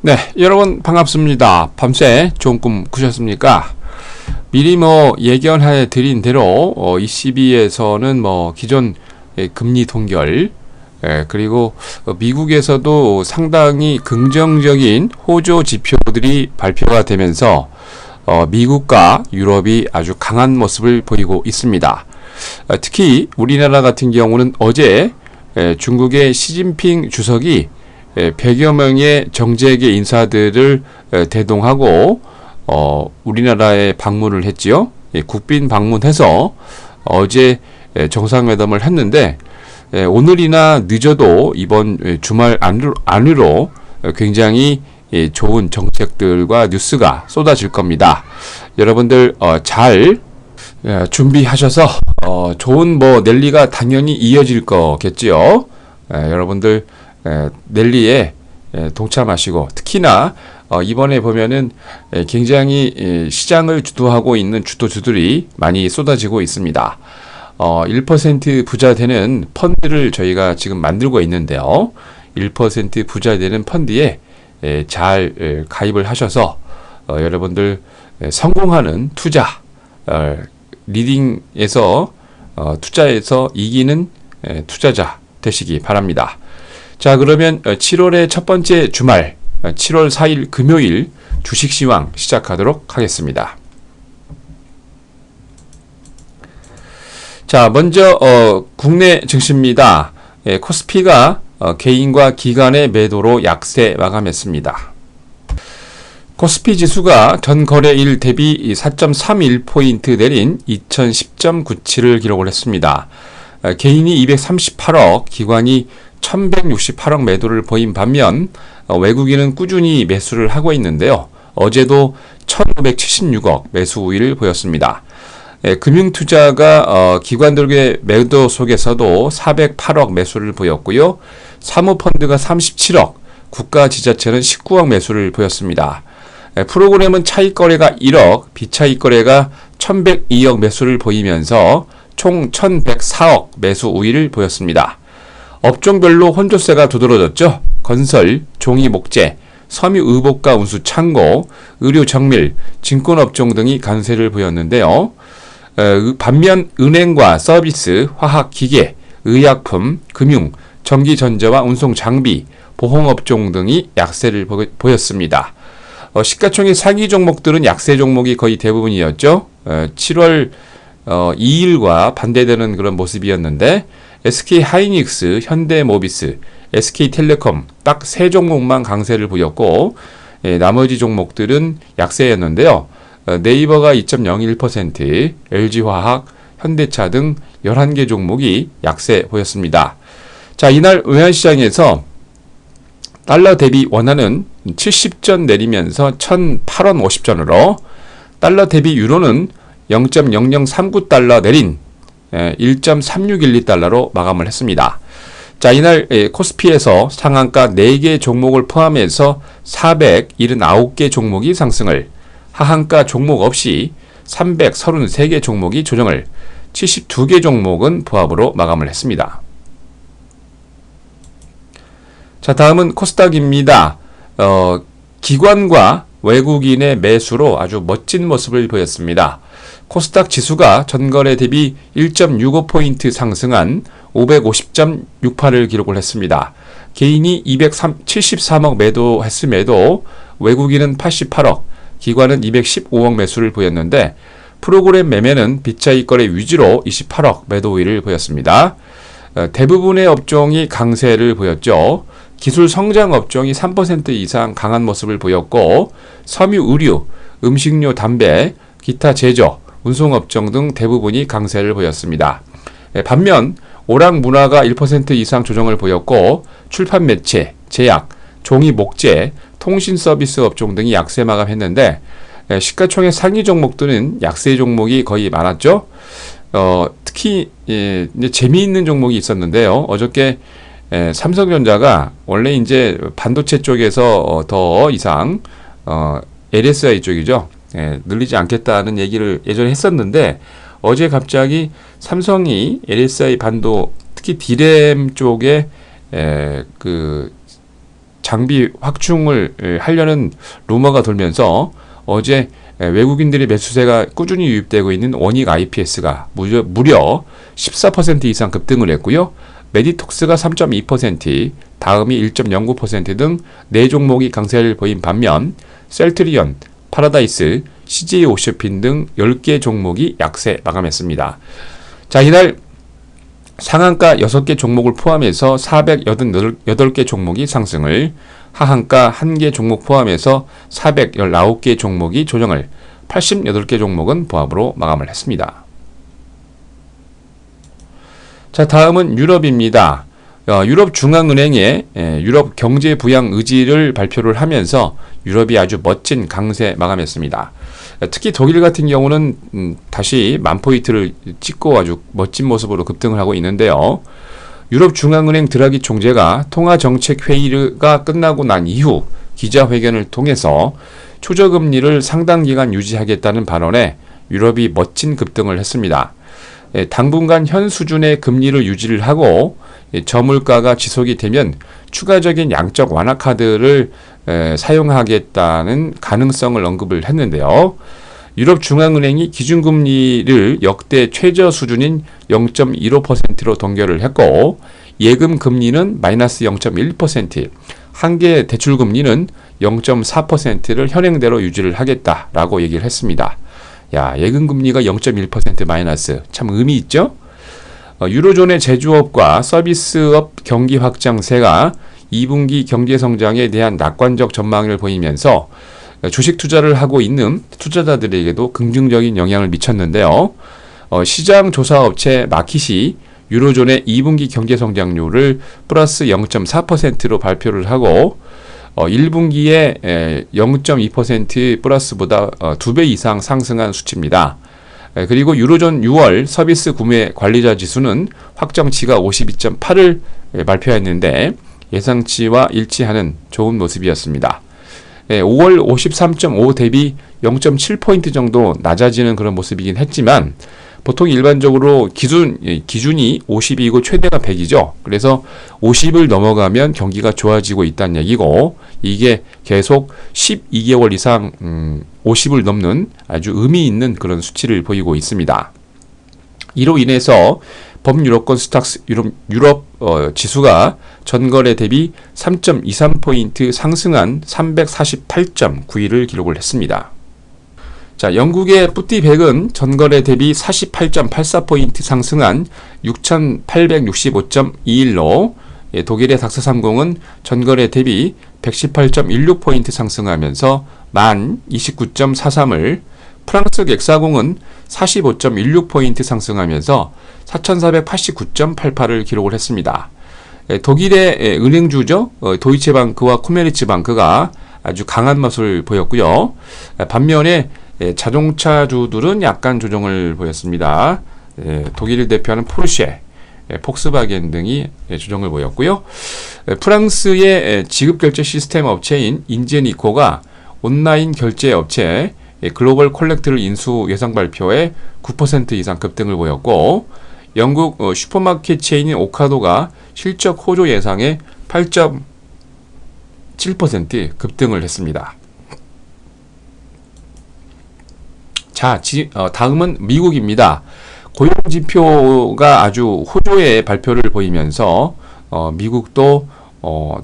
네, 여러분 반갑습니다. 밤새 좋은 꿈 꾸셨습니까? 미리 예견해 드린 대로 ECB에서는 기존 금리 동결, 그리고 미국에서도 상당히 긍정적인 호조 지표들이 발표가 되면서 미국과 유럽이 아주 강한 모습을 보이고 있습니다. 특히 우리나라 같은 경우는 어제 중국의 시진핑 주석이 100여 명의 정재계 인사들을 대동하고 우리나라에 방문을 했지요. 국빈 방문해서 어제 정상회담을 했는데 오늘이나 늦어도 이번 주말 안으로 굉장히 좋은 정책들과 뉴스가 쏟아질 겁니다. 여러분들 잘 준비하셔서 좋은 랠리가 당연히 이어질 거겠지요. 여러분들 랠리에 동참하시고, 특히나 이번에 보면은 굉장히 시장을 주도하고 있는 주도주들이 많이 쏟아지고 있습니다. 1% 부자 되는 펀드를 저희가 지금 만들고 있는데요. 1% 부자 되는 펀드에 잘 가입을 하셔서 여러분들 성공하는 투자, 리딩에서 투자에서 이기는 투자자 되시기 바랍니다. 자, 그러면 7월의 첫 번째 주말, 7월 4일 금요일 주식시황 시작하도록 하겠습니다. 자, 먼저 국내 증시입니다. 코스피가 개인과 기관의 매도로 약세 마감했습니다. 코스피 지수가 전 거래일 대비 4.31포인트 내린 2010.97을 기록을 했습니다. 개인이 238억, 기관이 1168억 매도를 보인 반면 외국인은 꾸준히 매수를 하고 있는데요. 어제도 1576억 매수 우위를 보였습니다. 금융투자가 기관들의 매도 속에서도 408억 매수를 보였고요. 사모펀드가 37억, 국가지자체는 19억 매수를 보였습니다. 프로그램은 차익거래가 1억, 비차익거래가 1102억 매수를 보이면서 총 1104억 매수 우위를 보였습니다. 업종별로 혼조세가 두드러졌죠. 건설, 종이 목재, 섬유 의복과 운수 창고, 의료 정밀, 증권업종 등이 강세를 보였는데요. 반면 은행과 서비스, 화학 기계, 의약품, 금융, 전기전자와 운송 장비, 보험업종 등이 약세를 보였습니다. 시가총액 상위 종목들은 약세 종목이 거의 대부분이었죠. 7월 2일과 반대되는 그런 모습이었는데 SK하이닉스, 현대모비스, SK텔레콤 딱 3종목만 강세를 보였고 나머지 종목들은 약세였는데요. 네이버가 2.01%, LG화학, 현대차 등 11개 종목이 약세 보였습니다. 자, 이날 외환시장에서 달러 대비 원화는 70전 내리면서 1,008원 50전으로, 달러 대비 유로는 0.0039달러 내린 1.3612달러로 마감을 했습니다. 자, 이날 코스피에서 상한가 4개 종목을 포함해서 479개 종목이 상승을, 하한가 종목 없이 333개 종목이 조정을, 72개 종목은 부합으로 마감을 했습니다. 자, 다음은 코스닥입니다. 기관과 외국인의 매수로 아주 멋진 모습을 보였습니다. 코스닥 지수가 전거래 대비 1.65포인트 상승한 550.68을 기록을 했습니다. 개인이 273억 매도했음에도 외국인은 88억, 기관은 215억 매수를 보였는데 프로그램 매매는 비차익거래 위주로 28억 매도 우위를 보였습니다. 대부분의 업종이 강세를 보였죠. 기술 성장 업종이 3% 이상 강한 모습을 보였고 섬유 의류, 음식료 담배, 기타 제조, 운송업종 등 대부분이 강세를 보였습니다. 반면 오락 문화가 1% 이상 조정을 보였고 출판 매체, 제약, 종이 목재, 통신 서비스 업종 등이 약세 마감했는데 시가총액 상위 종목들은 약세 종목이 거의 많았죠. 특히 이제 재미있는 종목이 있었는데요. 어저께 삼성전자가 원래 이제 반도체 쪽에서 더 이상 LSI 쪽이죠. 늘리지 않겠다는 얘기를 예전에 했었는데 어제 갑자기 삼성이 LSI 반도 특히 D램 쪽에 그 장비 확충을 하려는 루머가 돌면서 어제 외국인들의 매수세가 꾸준히 유입되고 있는 원익 IPS가 무려 14% 이상 급등을 했고요. 메디톡스가 3.2%, 다음이 1.09% 등 4종목이 강세를 보인 반면 셀트리온, 파라다이스, CJ 오쇼핀 등 10개 종목이 약세 마감했습니다. 자, 이날 상한가 6개 종목을 포함해서 488개 종목이 상승을, 하한가 1개 종목 포함해서 419개 종목이 조정을, 88개 종목은 보합으로 마감을 했습니다. 자, 다음은 유럽입니다. 유럽 중앙은행의 유럽 경제 부양 의지를 발표를 하면서 유럽이 아주 멋진 강세 마감했습니다. 특히 독일 같은 경우는 다시 10,000포인트를 찍고 아주 멋진 모습으로 급등을 하고 있는데요. 유럽 중앙은행 드라기 총재가 통화정책회의가 끝나고 난 이후 기자회견을 통해서 초저금리를 상당 기간 유지하겠다는 발언에 유럽이 멋진 급등을 했습니다. 당분간 현 수준의 금리를 유지를 하고 저물가가 지속이 되면 추가적인 양적 완화 카드를 사용하겠다는 가능성을 언급을 했는데요. 유럽 중앙은행이 기준금리를 역대 최저 수준인 0.15%로 동결을 했고, 예금 금리는 마이너스 0.1%, 한계 대출 금리는 0.4%를 현행대로 유지를 하겠다라고 얘기를 했습니다. 야, 예금 금리가 0.1% 마이너스, 참 의미 있죠? 유로존의 제조업과 서비스업 경기 확장세가 2분기 경제 성장에 대한 낙관적 전망을 보이면서 주식 투자를 하고 있는 투자자들에게도 긍정적인 영향을 미쳤는데요. 시장 조사 업체 마킷이 유로존의 2분기 경제 성장률을 플러스 0.4%로 발표를 하고 1분기에 0.2% 플러스보다 2배 이상 상승한 수치입니다. 그리고 유로존 6월 서비스 구매 관리자 지수는 확정치가 52.8을 발표했는데 예상치와 일치하는 좋은 모습이었습니다. 5월 53.5 대비 0.7포인트 정도 낮아지는 그런 모습이긴 했지만 보통 일반적으로 기준이 50이고 최대가 100이죠. 그래서 50을 넘어가면 경기가 좋아지고 있다는 얘기고, 이게 계속 12개월 이상 50을 넘는 아주 의미 있는 그런 수치를 보이고 있습니다. 이로 인해서 범유럽권 스탁스 유럽 지수가 전거래 대비 3.23포인트 상승한 348.9위를 기록을 했습니다. 자, 영국의 푸티100은 전거래 대비 48.84포인트 상승한 6,865.21로, 독일의 닥스30은 전거래 대비 118.16포인트 상승하면서 1029.43을, 프랑스 객사공은 45.16포인트 상승하면서 4,489.88을 기록을 했습니다. 독일의 은행주죠. 도이체방크와 코메르츠방크가 아주 강한 모습을 보였고요. 반면에 자동차주들은 약간 조정을 보였습니다. 독일을 대표하는 포르쉐, 폭스바겐 등이 조정을 보였고요. 프랑스의 지급결제 시스템 업체인 인제니코가 온라인 결제 업체 글로벌 콜렉트를 인수 예상 발표에 9% 이상 급등을 보였고, 영국 슈퍼마켓 체인인 오카도가 실적 호조 예상에 8.7% 급등을 했습니다. 자, 다음은 미국입니다. 고용지표가 아주 호조의 발표를 보이면서 미국도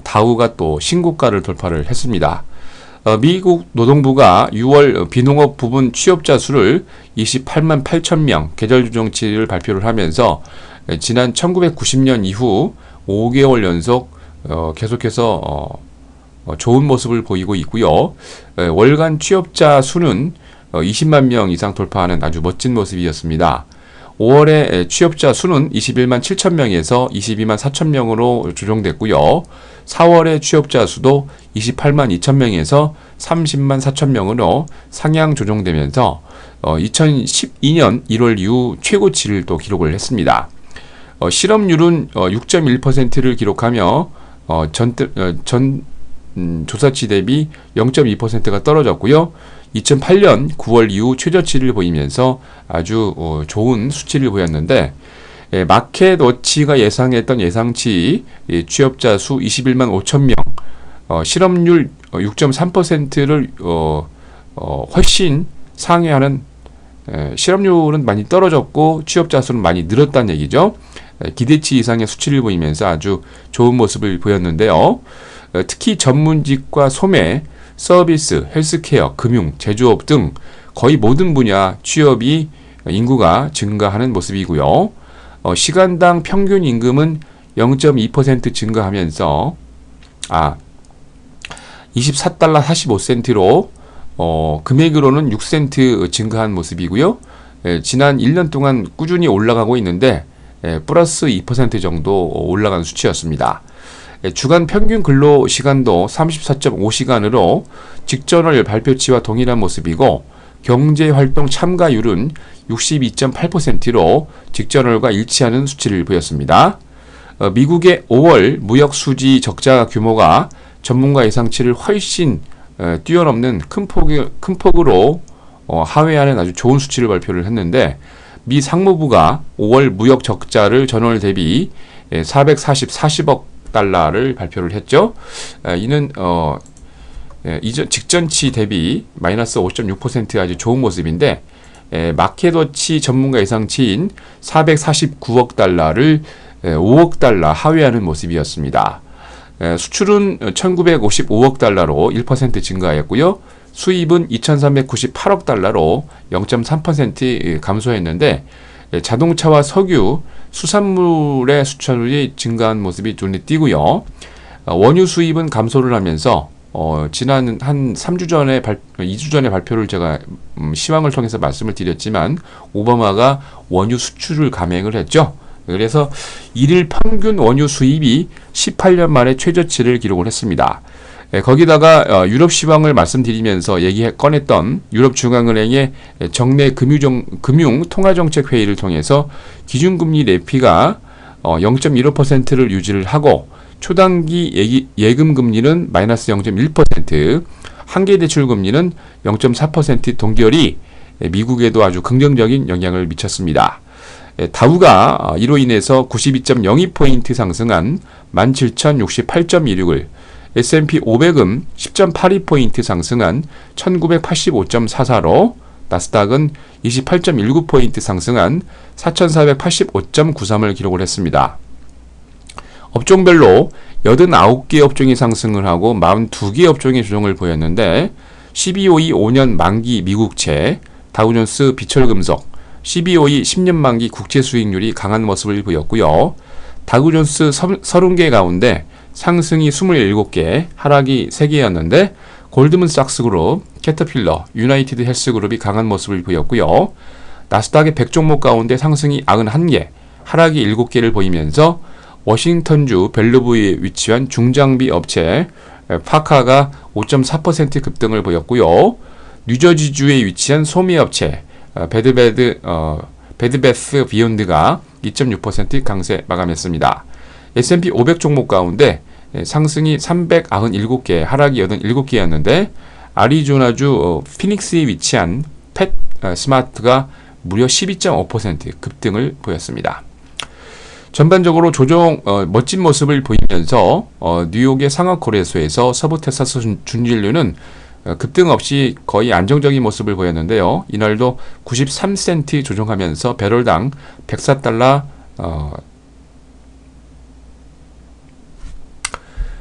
다우가 또 신고가를 돌파를 했습니다. 미국 노동부가 6월 비농업 부분 취업자 수를 28만 8천 명 계절 조정치를 발표를 하면서 지난 1990년 이후 5개월 연속 계속해서 좋은 모습을 보이고 있고요. 월간 취업자 수는 20만 명 이상 돌파하는 아주 멋진 모습이었습니다. 5월에 취업자 수는 21만 7천 명에서 22만 4천 명으로 조정됐고요. 4월의 취업자 수도 28만 2천 명에서 30만 4천 명으로 상향 조정되면서 2012년 1월 이후 최고치를 또 기록을 했습니다. 실업률은 6.1%를 기록하며 전 조사치 대비 0.2%가 떨어졌고요. 2008년 9월 이후 최저치를 보이면서 아주 좋은 수치를 보였는데, 마켓워치가 예상했던 예상치 취업자 수 21만 5천 명, 실업률 6.3%를 훨씬 상회하는, 실업률은 많이 떨어졌고 취업자 수는 많이 늘었다는 얘기죠. 기대치 이상의 수치를 보이면서 아주 좋은 모습을 보였는데요. 특히 전문직과 소매, 서비스, 헬스케어, 금융, 제조업 등 거의 모든 분야 취업이 인구가 증가하는 모습이고요. 시간당 평균 임금은 0.2% 증가하면서 24달러 45센트로 금액으로는 6센트 증가한 모습이고요. 지난 1년 동안 꾸준히 올라가고 있는데 플러스 2% 정도 올라간 수치였습니다. 주간 평균 근로 시간도 34.5시간으로 직전월 발표치와 동일한 모습이고 경제활동 참가율은 62.8%로 직전월과 일치하는 수치를 보였습니다. 미국의 5월 무역 수지 적자 규모가 전문가 예상치를 훨씬 뛰어넘는 큰 폭으로 하회하는 아주 좋은 수치를 발표를 했는데, 미 상무부가 5월 무역 적자를 전월 대비 440억 달러를 발표를 했죠. 이는 직전치 대비 마이너스 5.6% 아주 좋은 모습인데, 마켓워치 전문가 예상치인 449억 달러를 5억 달러 하회하는 모습이었습니다. 수출은 1955억 달러로 1% 증가했고요. 수입은 2398억 달러로 0.3% 감소했는데, 자동차와 석유, 수산물의 수출이 증가한 모습이 눈에 띄고요. 원유 수입은 감소를 하면서 지난 한 2주 전에 발표를 제가 시황을 통해서 말씀을 드렸지만 오바마가 원유 수출을 감행을 했죠. 그래서 1일 평균 원유 수입이 18년 만에 최저치를 기록을 했습니다. 거기다가 유럽 시황을 말씀드리면서 꺼냈던 유럽중앙은행의 정례 금융 통화정책 회의를 통해서 기준금리 레피가 0.15%를 유지를 하고 초단기 예금 금리는 마이너스 0.1%, 한계 대출 금리는 0.4% 동결이 미국에도 아주 긍정적인 영향을 미쳤습니다. 다우가 이로 인해서 92.02포인트 상승한 17,068.16을, S&P 500은 10.82포인트 상승한 1985.44로, 나스닥은 28.19포인트 상승한 4485.93을 기록을 했습니다. 업종별로 89개 업종이 상승을 하고 42개 업종이 조정을 보였는데, 12호이 5년 만기 미국채, 다우존스 비철금속, 12호이 10년 만기 국채 수익률이 강한 모습을 보였고요. 다우존스 30개 가운데 상승이 27개, 하락이 3개였는데 골드문삭스 그룹, 캐터필러, 유나이티드 헬스그룹이 강한 모습을 보였고요. 나스닥의 100종목 가운데 상승이 91개, 하락이 7개를 보이면서 워싱턴주 벨루브에 위치한 중장비 업체 파카가 5.4% 급등을 보였고요. 뉴저지주에 위치한 소미업체 베드베스 비욘드가 2.6% 강세 마감했습니다. S&P 500 종목 가운데 상승이 397개, 하락이 87개였는데 아리조나주 피닉스에 위치한 펫 스마트가 무려 12.5% 급등을 보였습니다. 전반적으로 조정 멋진 모습을 보이면서 뉴욕의 상하거래소에서 서부 텍사스 준진류는 급등 없이 거의 안정적인 모습을 보였는데요. 이날도 93센트 조정하면서 배럴당 104달러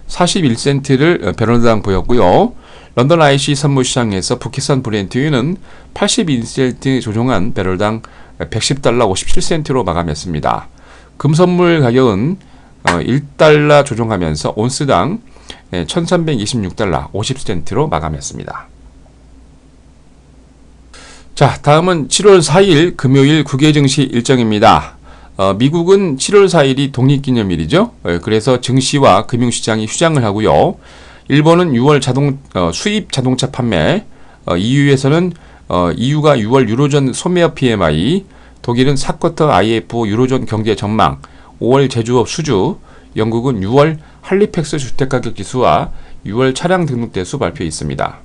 41센트를 배럴당 보였고요. 런던 IC 선물시장에서 북해산 브렌트유는 81센트 조정한 배럴당 110달러 57센트로 마감했습니다. 금선물 가격은 1달러 조정하면서 온스당 1326달러 50센트로 마감했습니다. 자, 다음은 7월 4일 금요일 국외 증시 일정입니다. 미국은 7월 4일이 독립기념일이죠. 그래서 증시와 금융시장이 휴장을 하고요. 일본은 6월 수입 자동차 판매, EU에서는 EU가 6월 유로존 소매업 PMI, 독일은 4쿼터 IF 유로존 경제 전망, 5월 제조업 수주, 영국은 6월 할리팩스 주택가격 지수와 6월 차량 등록 대수 발표해 있습니다.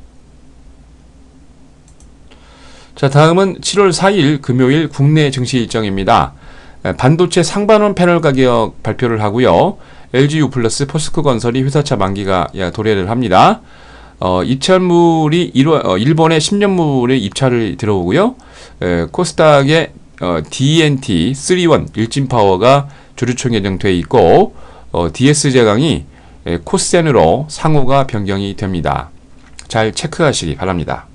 자, 다음은 7월 4일 금요일 국내 증시 일정입니다. 반도체 상반원 패널 가격 발표를 하고요. LGU 플러스 포스코건설이 회사차 만기가 도래를 합니다. 입찰물이 일본의 10년물의 입찰을 들어오고요. 코스닥의 DNT 3원 일진파워가 주주총 예정돼 있고 DS제강이 코센으로 상호가 변경이 됩니다. 잘 체크하시기 바랍니다.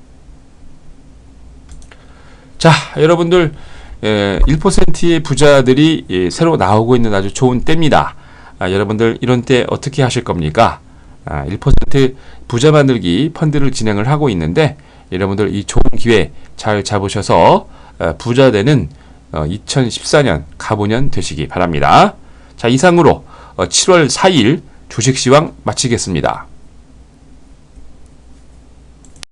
자, 여러분들 1%의 부자들이 새로 나오고 있는 아주 좋은 때입니다. 여러분들 이런 때 어떻게 하실 겁니까? 1% 부자 만들기 펀드를 진행을 하고 있는데 여러분들 이 좋은 기회 잘 잡으셔서 부자 되는 2014년 가보년 되시기 바랍니다. 자, 이상으로 7월 4일 주식시황 마치겠습니다.